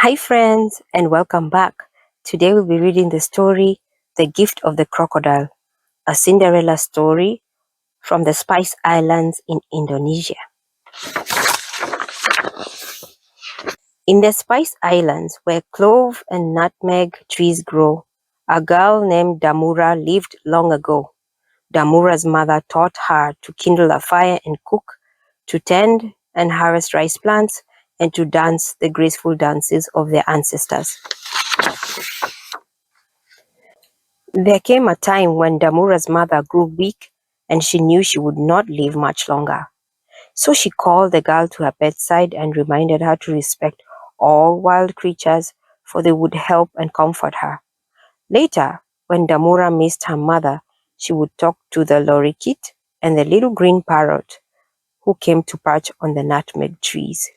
Hi friends and welcome back. Today we'll be reading the story The Gift of the Crocodile, a Cinderella story from the Spice Islands in Indonesia. In the Spice Islands, where clove and nutmeg trees grow, a girl named Damura lived long ago. Damura's mother taught her to kindle a fire and cook, to tend and harvest rice plants, and to dance the graceful dances of their ancestors. There came a time when Damura's mother grew weak and she knew she would not live much longer. So she called the girl to her bedside and reminded her to respect all wild creatures, for they would help and comfort her. Later, when Damura missed her mother, she would talk to the lorikeet and the little green parrot who came to perch on the nutmeg trees.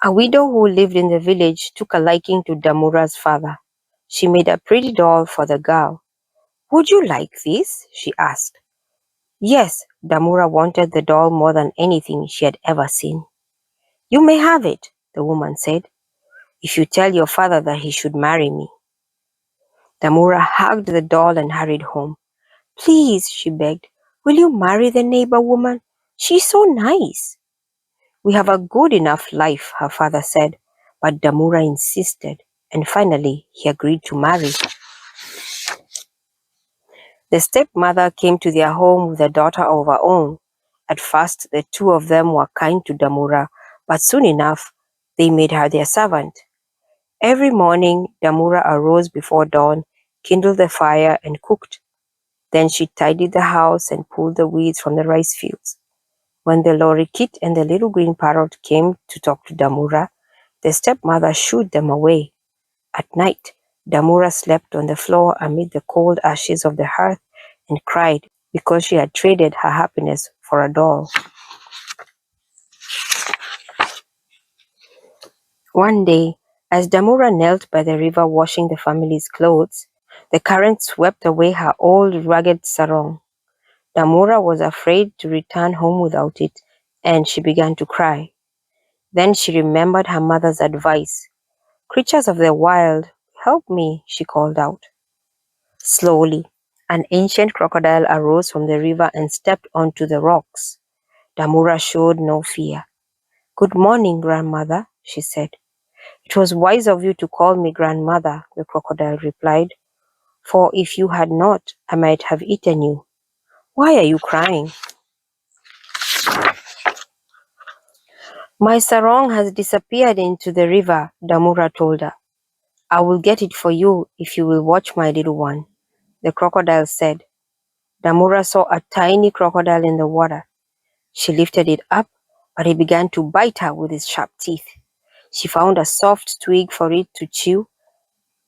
A widow who lived in the village took a liking to Damura's father. She made a pretty doll for the girl. "Would you like this?" she asked. Yes, Damura wanted the doll more than anything she had ever seen. "You may have it," the woman said, "if you tell your father that he should marry me." Damura hugged the doll and hurried home. "Please," she begged, "will you marry the neighbor woman? She's so nice." "We have a good enough life," her father said, but Damura insisted, and finally he agreed to marry. The stepmother came to their home with a daughter of her own. At first the two of them were kind to Damura, but soon enough they made her their servant. Every morning Damura arose before dawn, kindled the fire, and cooked. Then she tidied the house and pulled the weeds from the rice fields. When the lorikeet and the little green parrot came to talk to Damura, the stepmother shooed them away. At night, Damura slept on the floor amid the cold ashes of the hearth and cried because she had traded her happiness for a doll. One day, as Damura knelt by the river washing the family's clothes, the current swept away her old rugged sarong. Damura was afraid to return home without it, and she began to cry. Then she remembered her mother's advice. "Creatures of the wild, help me," she called out. Slowly, an ancient crocodile arose from the river and stepped onto the rocks. Damura showed no fear. "Good morning, grandmother," she said. "It was wise of you to call me grandmother," the crocodile replied, "for if you had not, I might have eaten you. Why are you crying?" "My sarong has disappeared into the river," Damura told her. "I will get it for you if you will watch my little one," the crocodile said. Damura saw a tiny crocodile in the water. She lifted it up, but it began to bite her with its sharp teeth. She found a soft twig for it to chew.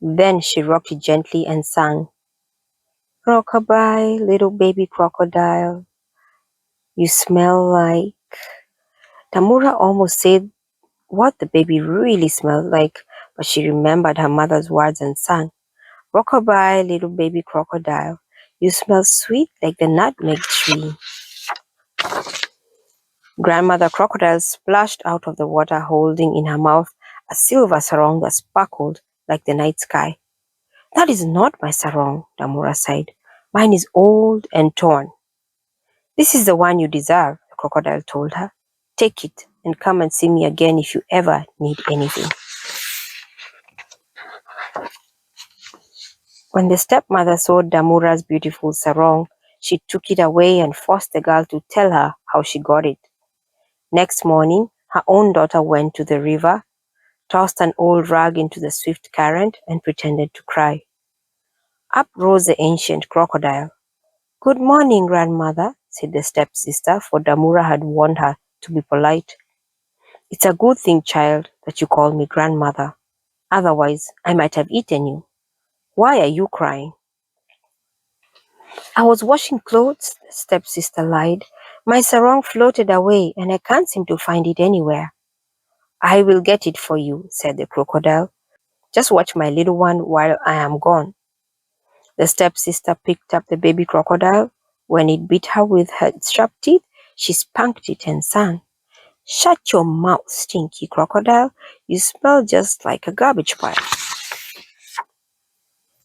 Then she rocked it gently and sang, "Rockabye, little baby crocodile, you smell like—" Damura almost said what the baby really smelled like, but she remembered her mother's words and sang, "Rockabye, little baby crocodile, you smell sweet like the nutmeg tree." Grandmother Crocodile splashed out of the water holding in her mouth a silver sarong that sparkled like the night sky. "That is not my sarong," Damura sighed. "Mine is old and torn." "This is the one you deserve," the crocodile told her. "Take it and come and see me again if you ever need anything." When the stepmother saw Damura's beautiful sarong, she took it away and forced the girl to tell her how she got it. Next morning, her own daughter went to the river, tossed an old rag into the swift current, and pretended to cry. Up rose the ancient crocodile. "Good morning, grandmother," said the stepsister, for Damura had warned her to be polite. "It's a good thing, child, that you call me grandmother. Otherwise, I might have eaten you. Why are you crying?" "I was washing clothes," the stepsister lied. "My sarong floated away, and I can't seem to find it anywhere." "I will get it for you," said the crocodile. "Just watch my little one while I am gone." The stepsister picked up the baby crocodile. When it bit her with its sharp teeth, she spanked it and sang, "Shut your mouth, stinky crocodile. You smell just like a garbage pile."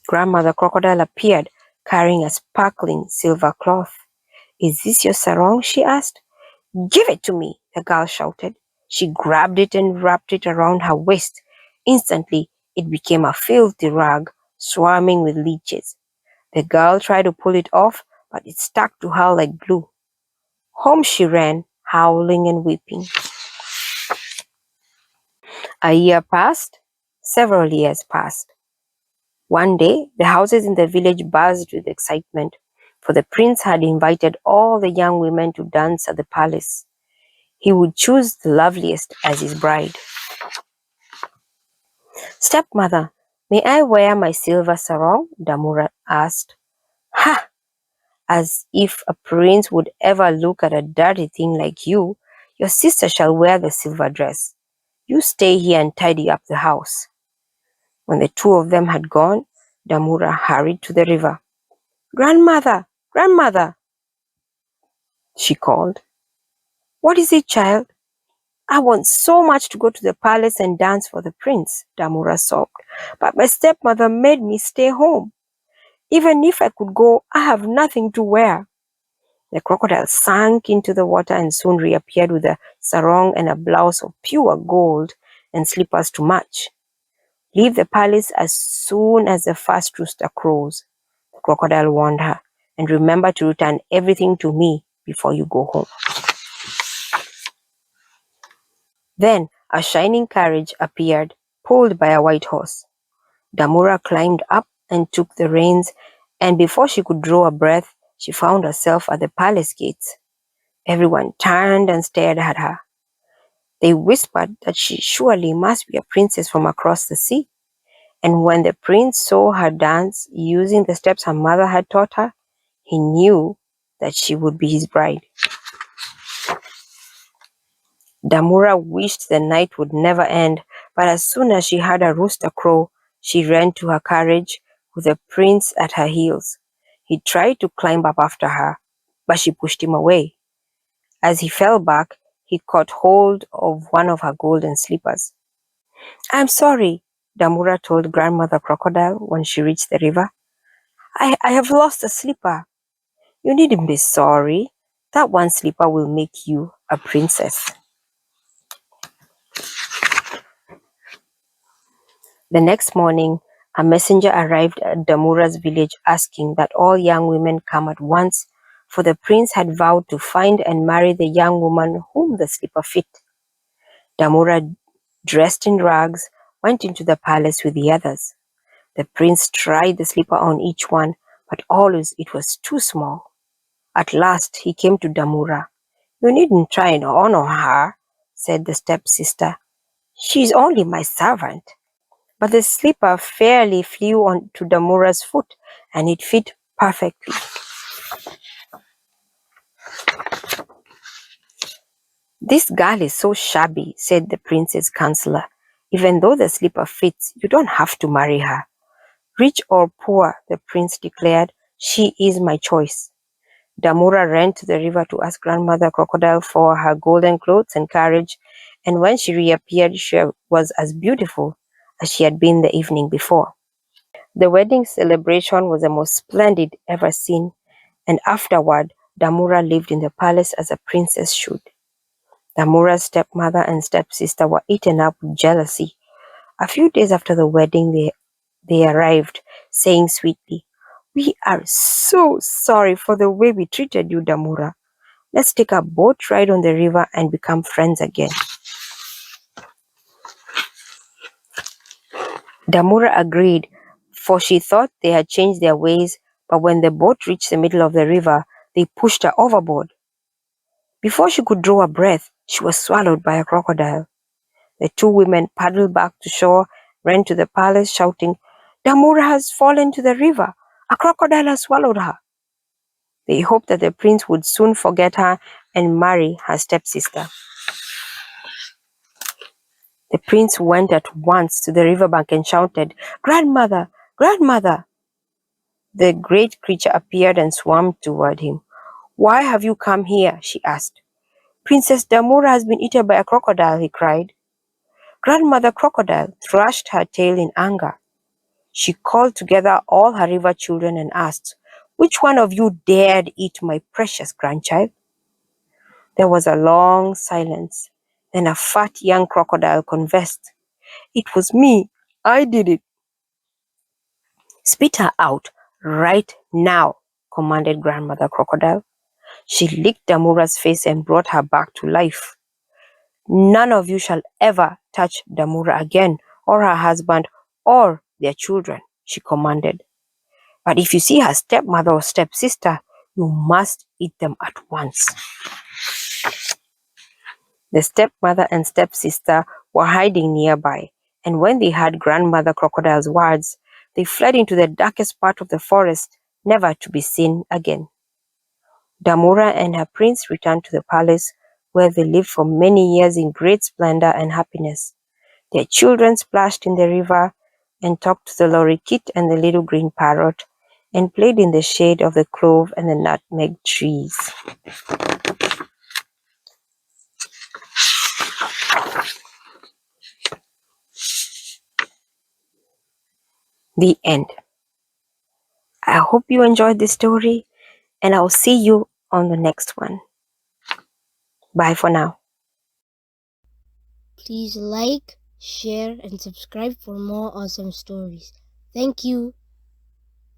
Grandmother Crocodile appeared, carrying a sparkling silver cloth. "Is this your sarong?" she asked. "Give it to me!" the girl shouted. She grabbed it and wrapped it around her waist. Instantly, it became a filthy rag, swarming with leeches. The girl tried to pull it off, but it stuck to her like glue. Home she ran, howling and weeping. A year passed. Several years passed. One day, the houses in the village buzzed with excitement, for the prince had invited all the young women to dance at the palace. He would choose the loveliest as his bride. "Stepmother, may I wear my silver sarong?" Damura asked. "Ha! As if a prince would ever look at a dirty thing like you. Your sister shall wear the silver dress. You stay here and tidy up the house." When the two of them had gone, Damura hurried to the river. "Grandmother! Grandmother!" she called. "What is it, child?" "I want so much to go to the palace and dance for the prince," Damura sobbed. "But my stepmother made me stay home. Even if I could go, I have nothing to wear." The crocodile sank into the water and soon reappeared with a sarong and a blouse of pure gold and slippers to match. "Leave the palace as soon as the first rooster crows," the crocodile warned her, "and remember to return everything to me before you go home." Then a shining carriage appeared, pulled by a white horse. Damura climbed up and took the reins, and before she could draw a breath, she found herself at the palace gates. Everyone turned and stared at her. They whispered that she surely must be a princess from across the sea. And when the prince saw her dance using the steps her mother had taught her, he knew that she would be his bride. Damura wished the night would never end, but as soon as she heard a rooster crow, she ran to her carriage with the prince at her heels. He tried to climb up after her, but she pushed him away. As he fell back, he caught hold of one of her golden slippers. "I'm sorry," Damura told Grandmother Crocodile when she reached the river. I have lost a slipper." "You needn't be sorry. That one slipper will make you a princess." The next morning, a messenger arrived at Damura's village asking that all young women come at once, for the prince had vowed to find and marry the young woman whom the slipper fit. Damura, dressed in rags, went into the palace with the others. The prince tried the slipper on each one, but always it was too small. At last he came to Damura. "You needn't try and honor her," said the stepsister. "She is only my servant." But the slipper fairly flew on to Damura's foot, and it fit perfectly. "This girl is so shabby," said the prince's counselor. "Even though the slipper fits, you don't have to marry her." "Rich or poor," the prince declared, "she is my choice." Damura ran to the river to ask Grandmother Crocodile for her golden clothes and carriage, and when she reappeared, she was as beautiful as she had been the evening before. The wedding celebration was the most splendid ever seen, and afterward, Damura lived in the palace as a princess should. Damura's stepmother and stepsister were eaten up with jealousy. A few days after the wedding, they arrived, saying sweetly, "We are so sorry for the way we treated you, Damura. Let's take a boat ride on the river and become friends again." Damura agreed, for she thought they had changed their ways, but when the boat reached the middle of the river, they pushed her overboard. Before she could draw a breath, she was swallowed by a crocodile. The two women paddled back to shore, ran to the palace, shouting, "Damura has fallen to the river. A crocodile has swallowed her." They hoped that the prince would soon forget her and marry her stepsister. The prince went at once to the riverbank and shouted, "Grandmother! Grandmother!" The great creature appeared and swam toward him. "Why have you come here?" she asked. Princess Damura has been eaten by a crocodile, he cried. Grandmother Crocodile thrashed her tail in anger. She called together all her river children and asked, "Which one of you dared eat my precious grandchild?" There was a long silence. Then a fat young crocodile confessed, "It was me. I did it." "Spit her out right now," commanded Grandmother Crocodile. She licked Damura's face and brought her back to life. "None of you shall ever touch Damura again, or her husband, or their children," she commanded. "But if you see her stepmother or stepsister, you must eat them at once." The stepmother and stepsister were hiding nearby, and when they heard Grandmother Crocodile's words, they fled into the darkest part of the forest, never to be seen again. Damura and her prince returned to the palace, where they lived for many years in great splendor and happiness. Their children splashed in the river and talked to the lorikeet and the little green parrot, and played in the shade of the clove and the nutmeg trees. The end. I hope you enjoyed this story, and I'll see you on the next one. Bye for now. Please like, share, and subscribe for more awesome stories. Thank you.